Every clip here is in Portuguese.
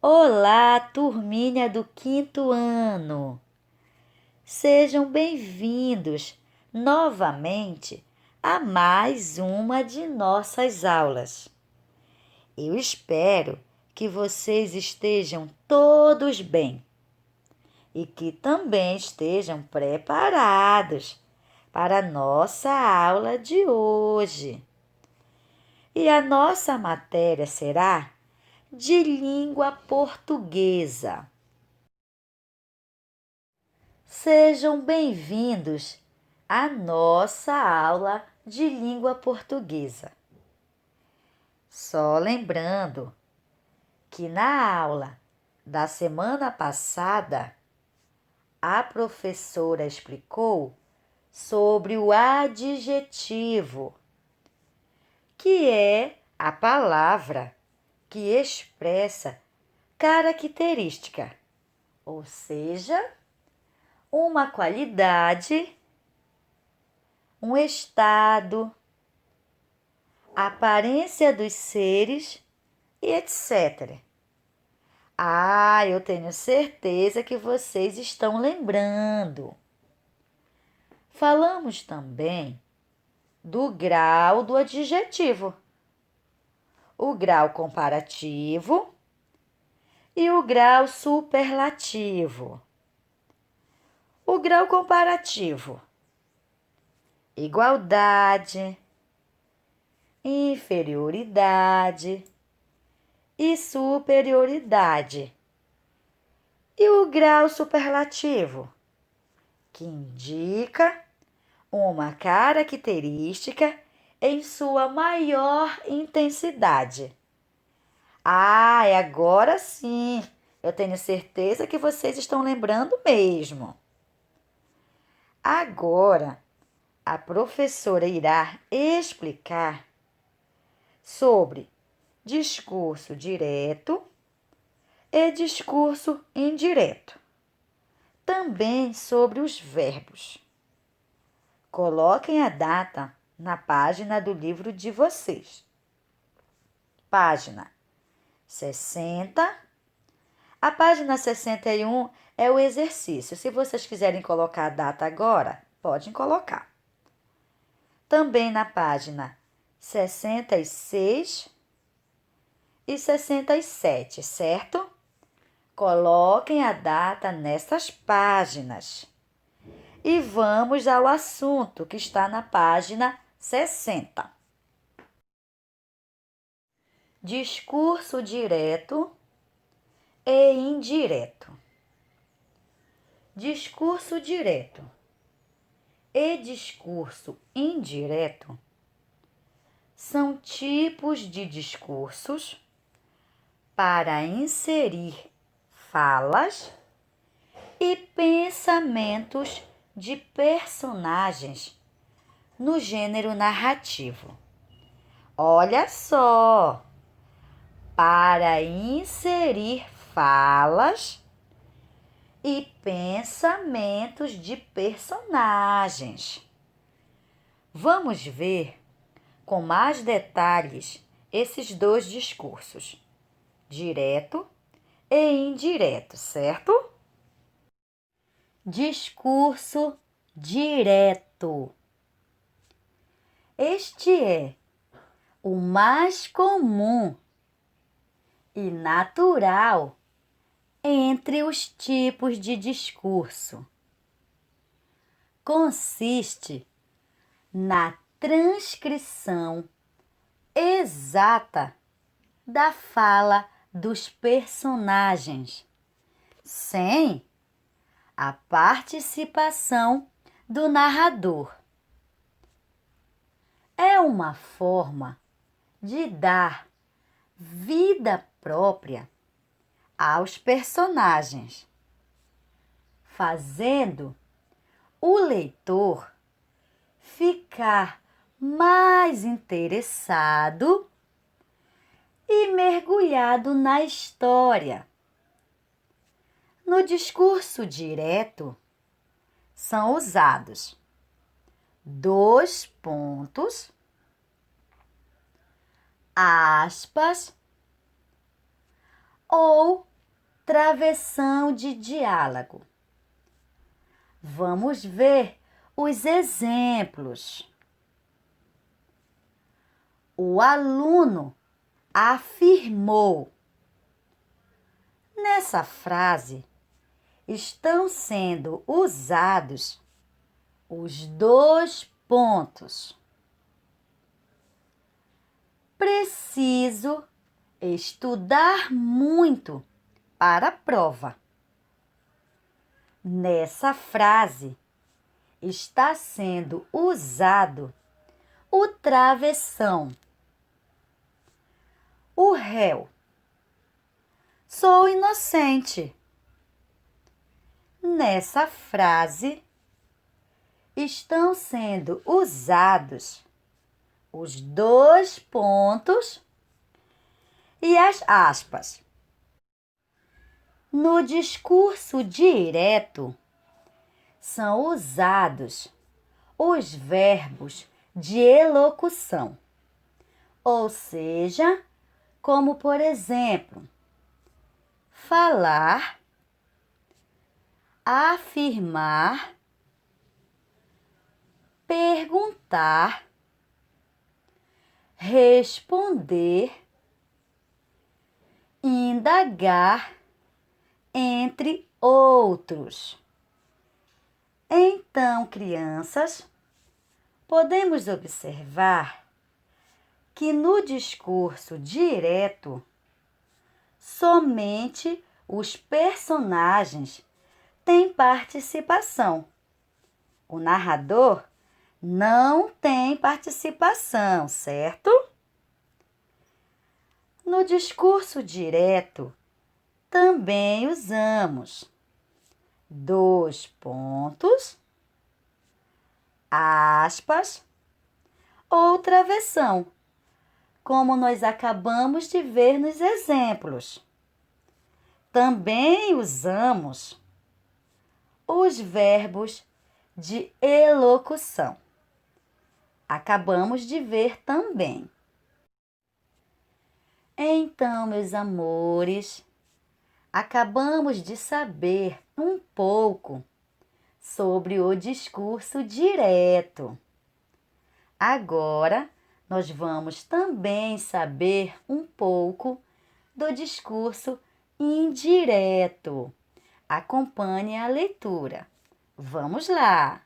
Olá, turminha do quinto ano! Sejam bem-vindos novamente a mais uma de nossas aulas. Eu espero que vocês estejam todos bem e que também estejam preparados para a nossa aula de hoje. E a nossa matéria será de língua portuguesa. Sejam bem-vindos à nossa aula de língua portuguesa. Só lembrando que na aula da semana passada, a professora explicou sobre o adjetivo, que é a palavra que expressa característica, ou seja, uma qualidade, um estado, aparência dos seres e etc. Eu tenho certeza que vocês estão lembrando. Falamos também do grau do adjetivo, o grau comparativo e o grau superlativo. O grau comparativo: igualdade, inferioridade e superioridade. E o grau superlativo, que indica uma característica em sua maior intensidade. Agora sim, eu tenho certeza que vocês estão lembrando mesmo. Agora, a professora irá explicar sobre discurso direto e discurso indireto. Também sobre os verbos. Coloquem a data na página do livro de vocês. Página 60. A página 61 é o exercício. Se vocês quiserem colocar a data agora, podem colocar. Também na página 66 e 67, certo? Coloquem a data nessas páginas. E vamos ao assunto que está na página 60. Discurso direto e indireto. Discurso direto e discurso indireto são tipos de discursos para inserir falas e pensamentos de personagens no gênero narrativo. Olha só! Para inserir falas e pensamentos de personagens. Vamos ver com mais detalhes esses dois discursos, direto e indireto, certo? Discurso direto. Este é o mais comum e natural entre os tipos de discurso. Consiste na transcrição exata da fala dos personagens, sem a participação do narrador. É uma forma de dar vida própria aos personagens, fazendo o leitor ficar mais interessado e mergulhado na história. No discurso direto, são usados dois pontos, aspas ou travessão de diálogo. Vamos ver os exemplos. O aluno afirmou. Nessa frase, estão sendo usados os dois pontos. Preciso estudar muito para a prova. Nessa frase, está sendo usado o travessão. O réu. Sou inocente. Nessa frase, estão sendo usados os dois pontos e as aspas. No discurso direto, são usados os verbos de elocução, ou seja, como por exemplo, falar, afirmar, perguntar, responder, indagar, entre outros. Então, crianças, podemos observar que no discurso direto, somente os personagens têm participação. O narrador não tem participação, certo? No discurso direto, também usamos dois pontos, aspas ou travessão, como nós acabamos de ver nos exemplos. Também usamos os verbos de elocução. Acabamos de ver também. Então, meus amores, acabamos de saber um pouco sobre o discurso direto. Agora, nós vamos também saber um pouco do discurso indireto. Acompanhe a leitura. Vamos lá!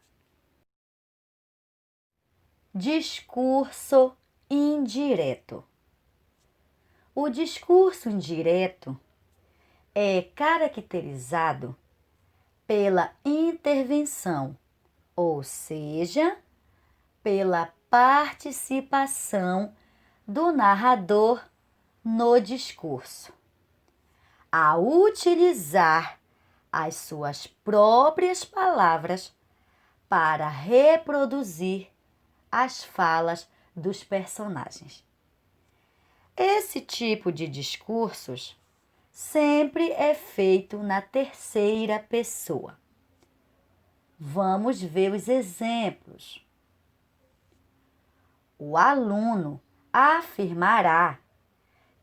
Discurso indireto. O discurso indireto é caracterizado pela intervenção, ou seja, pela participação do narrador no discurso, a utilizar as suas próprias palavras para reproduzir as falas dos personagens. Esse tipo de discursos sempre é feito na terceira pessoa. Vamos ver os exemplos. O aluno afirmará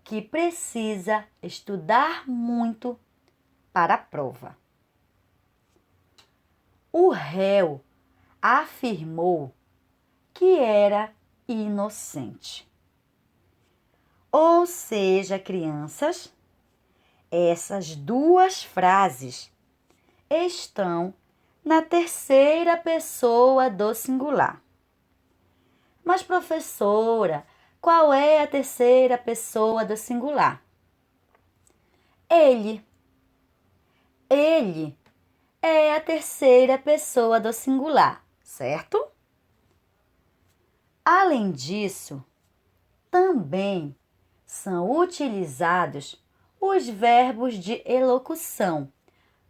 que precisa estudar muito para a prova. O réu afirmou que era inocente. Ou seja, crianças, essas duas frases estão na terceira pessoa do singular. Mas, professora, qual é a terceira pessoa do singular? Ele. Ele é a terceira pessoa do singular, certo? Além disso, também são utilizados os verbos de elocução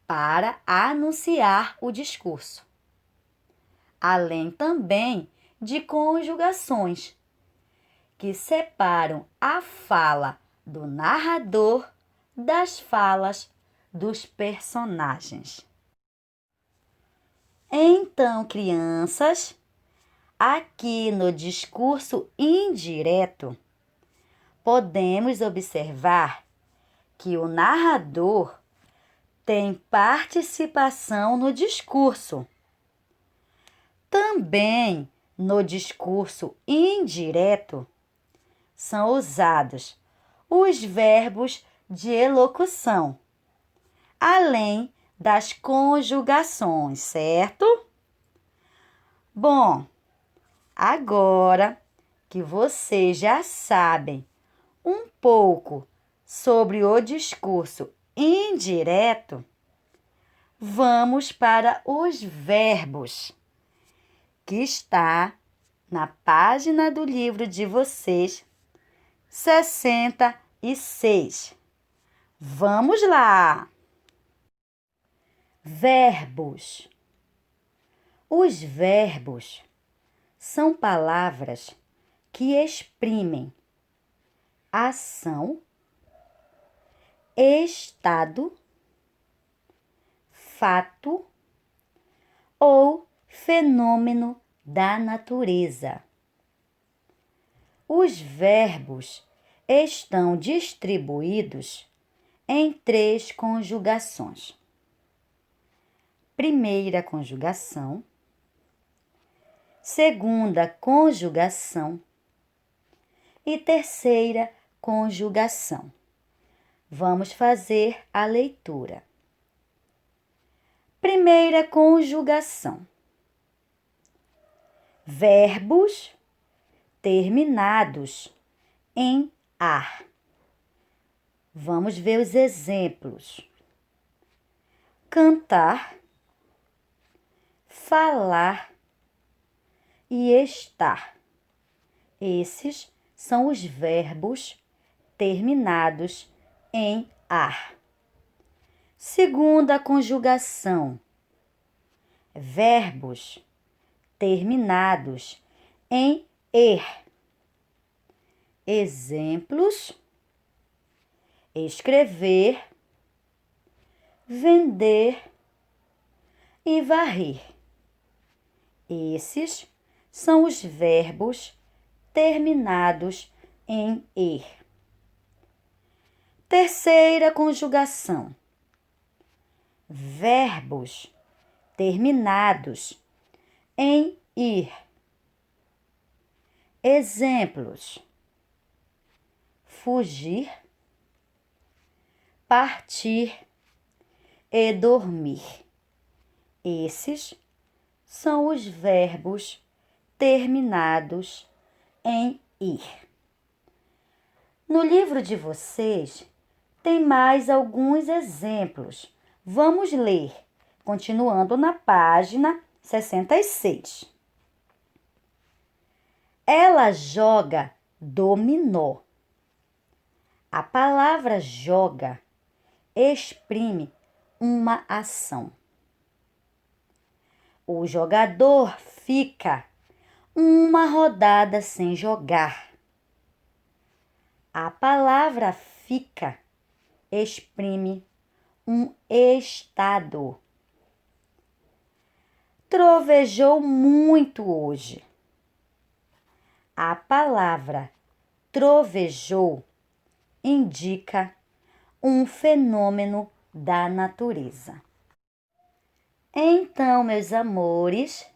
para anunciar o discurso, além também de conjugações que separam a fala do narrador das falas dos personagens. Então, crianças, aqui no discurso indireto, podemos observar que o narrador tem participação no discurso. Também no discurso indireto são usados os verbos de elocução, além das conjugações, certo? Bom, agora que vocês já sabem um pouco sobre o discurso indireto, vamos para os verbos, que está na página do livro de vocês, 66. Vamos lá! Verbos. Os verbos são palavras que exprimem ação, estado, fato ou fenômeno da natureza. Os verbos estão distribuídos em 3 conjugações. Primeira conjugação, segunda conjugação e terceira conjugação. Vamos fazer a leitura. Primeira conjugação. Verbos terminados em ar. Vamos ver os exemplos. Cantar, falar e estar. Esses são os verbos terminados em ar. Segunda conjugação. Verbos terminados em er. Exemplos: escrever, vender e varrer. Esses são os verbos terminados em er. Terceira conjugação. Verbos terminados em ir. Exemplos: fugir, partir e dormir. Esses são os verbos terminados em ir. No livro de vocês tem mais alguns exemplos. Vamos ler, continuando na página 66. Ela joga dominó. A palavra joga exprime uma ação. O jogador fica uma rodada sem jogar. A palavra fica exprime um estado. Trovejou muito hoje. A palavra trovejou indica um fenômeno da natureza. Então, meus amores,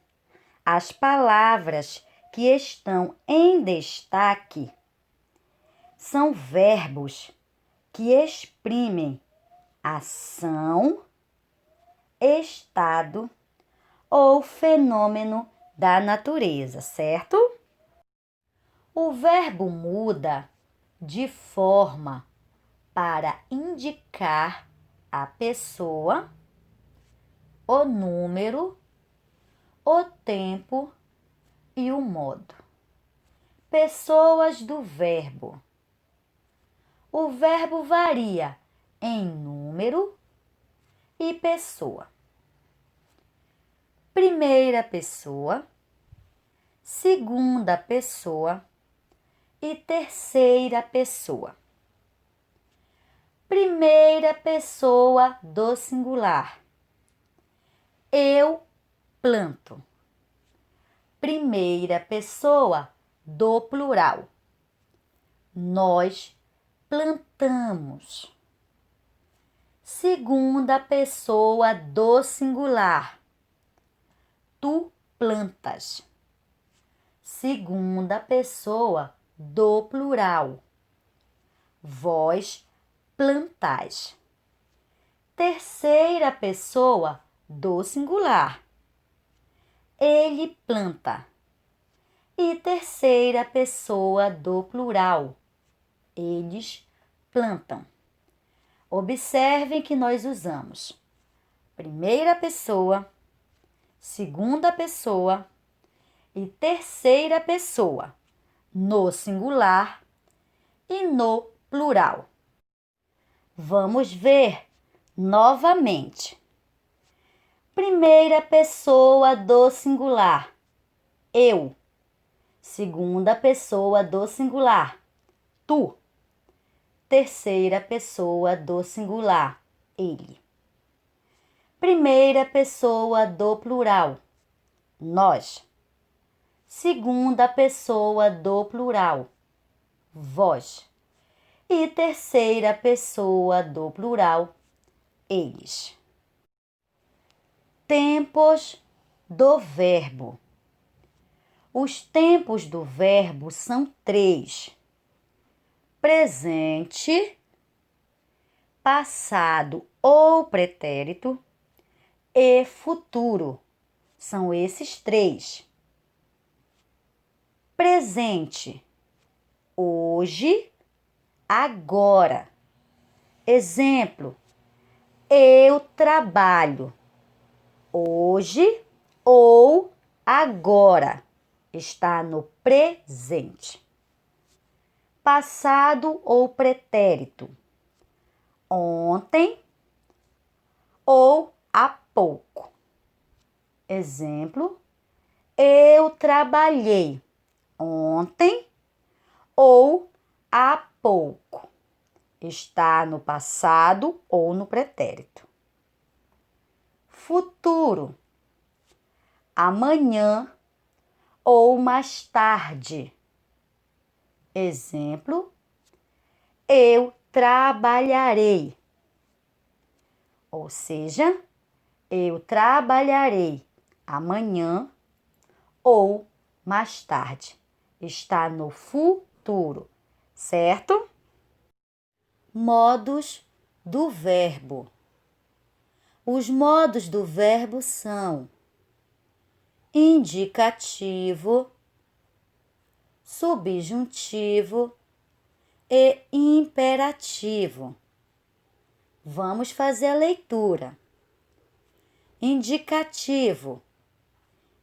as palavras que estão em destaque são verbos que exprimem ação, estado ou fenômeno da natureza, certo? O verbo muda de forma para indicar a pessoa, o número, o tempo e o modo. Pessoas do verbo. O verbo varia em número e pessoa. Primeira pessoa, segunda pessoa e terceira pessoa. Primeira pessoa do singular. Eu planto. Primeira pessoa do plural. Nós plantamos. Segunda pessoa do singular. Tu plantas. Segunda pessoa do plural. Vós plantais. Terceira pessoa do singular. Ele planta. E terceira pessoa do plural. Eles plantam. Observem que nós usamos primeira pessoa, segunda pessoa e terceira pessoa no singular e no plural. Vamos ver novamente. Primeira pessoa do singular, eu. Segunda pessoa do singular, tu. Terceira pessoa do singular, ele. Primeira pessoa do plural, nós. Segunda pessoa do plural, vós. E terceira pessoa do plural, eles. Tempos do verbo. Os tempos do verbo são 3. Presente, passado ou pretérito e futuro. São esses 3. Presente, hoje, agora. Exemplo, eu trabalho hoje ou agora. Está no presente. Passado ou pretérito, ontem ou há pouco. Exemplo, eu trabalhei ontem ou há pouco. Está no passado ou no pretérito. Futuro, amanhã ou mais tarde. Exemplo, eu trabalharei. Ou seja, eu trabalharei amanhã ou mais tarde. Está no futuro, certo? Modos do verbo. Os modos do verbo são indicativo, subjuntivo e imperativo. Vamos fazer a leitura. Indicativo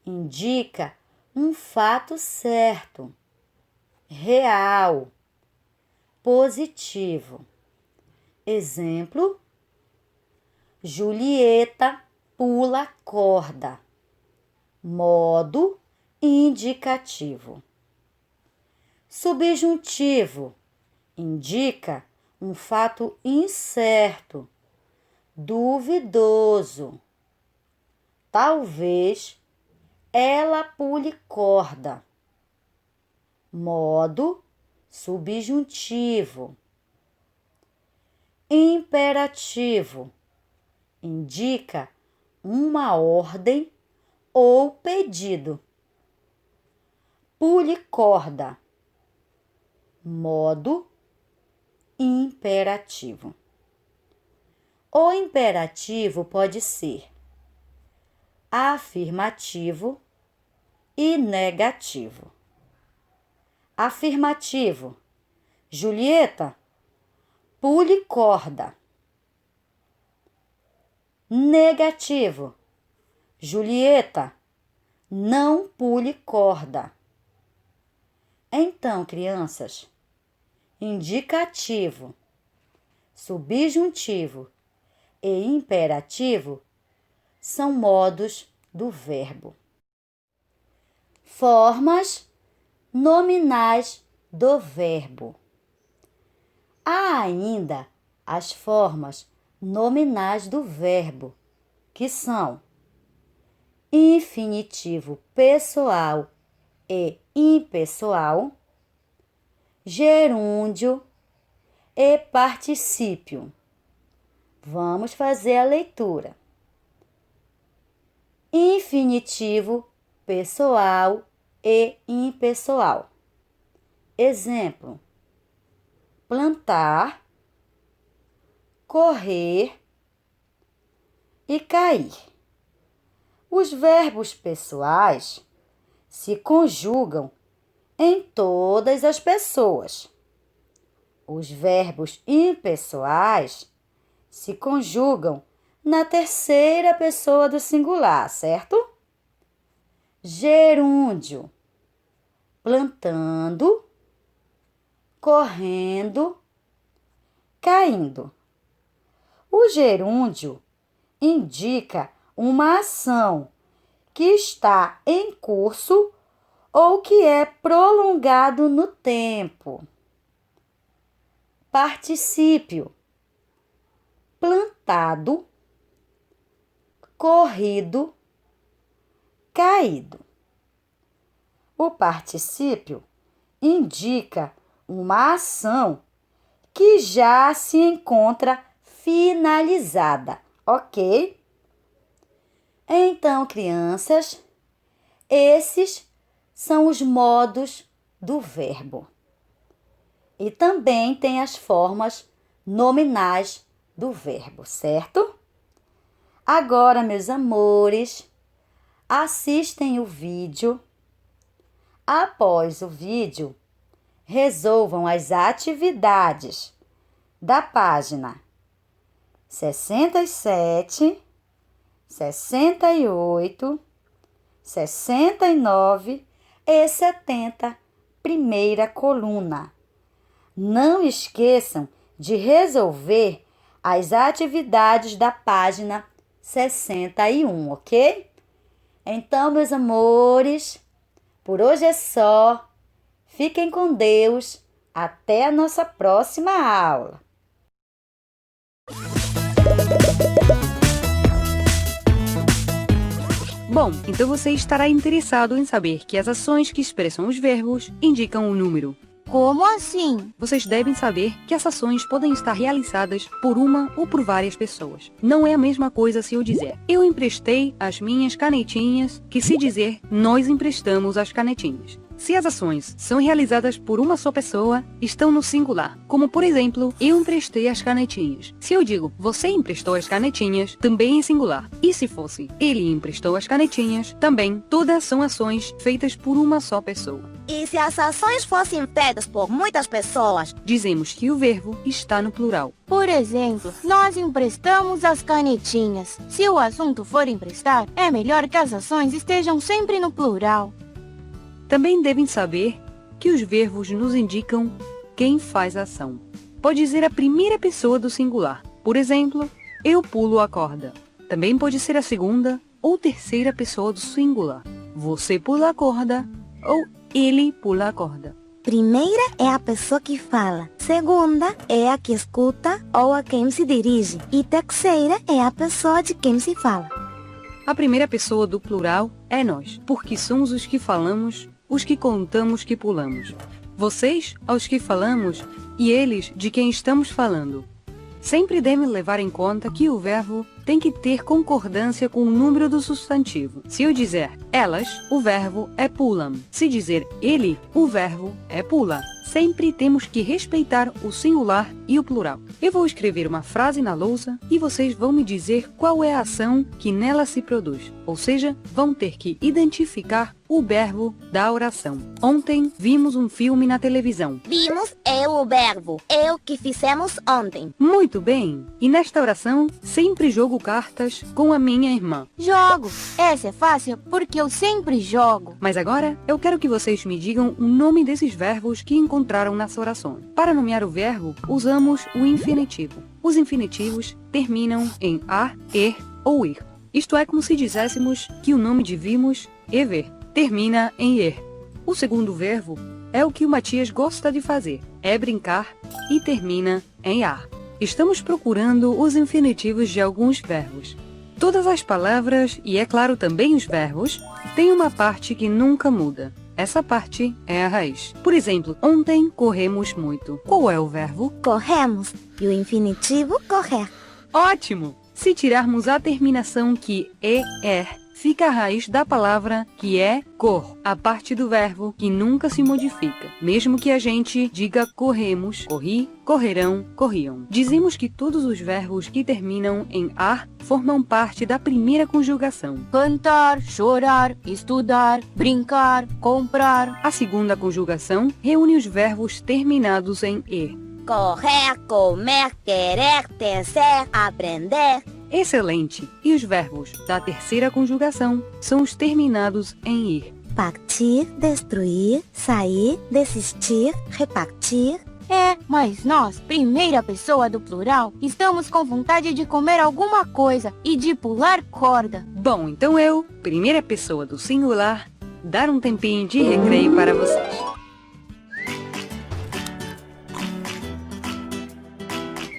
indica um fato certo, real, positivo. Exemplo, Julieta pula corda. Modo indicativo. Subjuntivo indica um fato incerto, duvidoso. Talvez ela pule corda. Modo subjuntivo. Imperativo indica uma ordem ou pedido. Pule corda. Modo imperativo. O imperativo pode ser afirmativo e negativo. Afirmativo: Julieta, pule corda. Negativo: Julieta, não pule corda. Então, crianças, indicativo, subjuntivo e imperativo são modos do verbo. Formas nominais do verbo. Há ainda as formas nominais do verbo, que são infinitivo pessoal e impessoal, gerúndio e particípio. Vamos fazer a leitura. Infinitivo pessoal e impessoal. Exemplo: plantar, correr e cair. Os verbos pessoais se conjugam em todas as pessoas. Os verbos impessoais se conjugam na terceira pessoa do singular, certo? Gerúndio: plantando, correndo, caindo. O gerúndio indica uma ação que está em curso ou que é prolongado no tempo. Particípio: plantado, corrido, caído. O particípio indica uma ação que já se encontra finalizada, ok? Então, crianças, esses são os modos do verbo. E também tem as formas nominais do verbo, certo? Agora, meus amores, assistem o vídeo. Após o vídeo, resolvam as atividades da página 67, 68, 69 e 70, primeira coluna. Não esqueçam de resolver as atividades da página 61, ok? Então, meus amores, por hoje é só. Fiquem com Deus. Até a nossa próxima aula. Bom, então você estará interessado em saber que as ações que expressam os verbos indicam um número. Como assim? Vocês devem saber que as ações podem estar realizadas por uma ou por várias pessoas. Não é a mesma coisa se eu dizer eu emprestei as minhas canetinhas que se dizer nós emprestamos as canetinhas. Se as ações são realizadas por uma só pessoa, estão no singular. Como, por exemplo, eu emprestei as canetinhas. Se eu digo você emprestou as canetinhas, também é singular. E se fosse ele emprestou as canetinhas, também todas são ações feitas por uma só pessoa. E se as ações fossem feitas por muitas pessoas? Dizemos que o verbo está no plural. Por exemplo, nós emprestamos as canetinhas. Se o assunto for emprestar, é melhor que as ações estejam sempre no plural. Também devem saber que os verbos nos indicam quem faz a ação. Pode ser a primeira pessoa do singular. Por exemplo, eu pulo a corda. Também pode ser a segunda ou terceira pessoa do singular. Você pula a corda ou ele pula a corda. Primeira é a pessoa que fala. Segunda é a que escuta ou a quem se dirige. E terceira é a pessoa de quem se fala. A primeira pessoa do plural é nós, porque somos os que falamos, os que contamos que pulamos. Vocês, aos que falamos, e eles, de quem estamos falando. Sempre devem levar em conta que o verbo tem que ter concordância com o número do substantivo. Se eu dizer elas, o verbo é pulam. Se dizer ele, o verbo é pula. Sempre temos que respeitar o singular e o plural. Eu vou escrever uma frase na lousa e vocês vão me dizer qual é a ação que nela se produz. Ou seja, vão ter que identificar o verbo da oração. Ontem vimos um filme na televisão. Vimos é o verbo. É o que fizemos ontem. Muito bem! E nesta oração, sempre jogo cartas com a minha irmã. Jogo. Essa é fácil porque eu sempre jogo. Mas agora, eu quero que vocês me digam o nome desses verbos que encontraram nessa oração. Para nomear o verbo, usamos o infinitivo. Os infinitivos terminam em ar, er ou ir. Isto é como se dizéssemos que o nome de vimos e ver termina em er. O segundo verbo é o que o Matias gosta de fazer, é brincar e termina em ar. Estamos procurando os infinitivos de alguns verbos. Todas as palavras, e é claro também os verbos, têm uma parte que nunca muda. Essa parte é a raiz. Por exemplo, ontem corremos muito. Qual é o verbo? Corremos. E o infinitivo correr. Ótimo! Se tirarmos a terminação que er, fica a raiz da palavra que é cor, a parte do verbo que nunca se modifica. Mesmo que a gente diga corremos, corri, correrão, corriam. Dizemos que todos os verbos que terminam em ar formam parte da primeira conjugação. Cantar, chorar, estudar, brincar, comprar. A segunda conjugação reúne os verbos terminados em er. Correr, comer, querer, tecer, aprender. Excelente! E os verbos da terceira conjugação são os terminados em ir. Partir, destruir, sair, desistir, repartir. Mas nós, primeira pessoa do plural, estamos com vontade de comer alguma coisa e de pular corda. Bom, então eu, primeira pessoa do singular, dar um tempinho de recreio para vocês.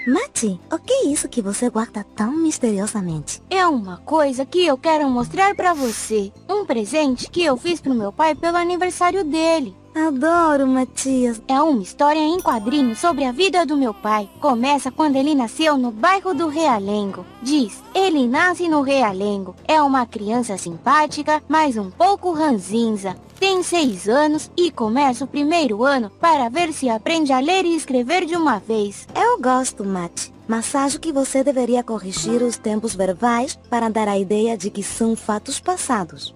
Mati, o que é isso que você guarda tão misteriosamente? É uma coisa que eu quero mostrar pra você. Um presente que eu fiz pro meu pai pelo aniversário dele. Adoro, Matias. É uma história em quadrinhos sobre a vida do meu pai. Começa quando ele nasceu no bairro do Realengo. Diz, ele nasce no Realengo. É uma criança simpática, mas um pouco ranzinza. Tem 6 anos e começa o primeiro ano para ver se aprende a ler e escrever de uma vez. Eu gosto, Mati, mas acho que você deveria corrigir os tempos verbais para dar a ideia de que são fatos passados.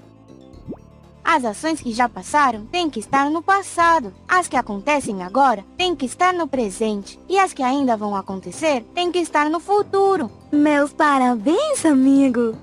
As ações que já passaram têm que estar no passado. As que acontecem agora têm que estar no presente. E as que ainda vão acontecer têm que estar no futuro. Meus parabéns, amigo!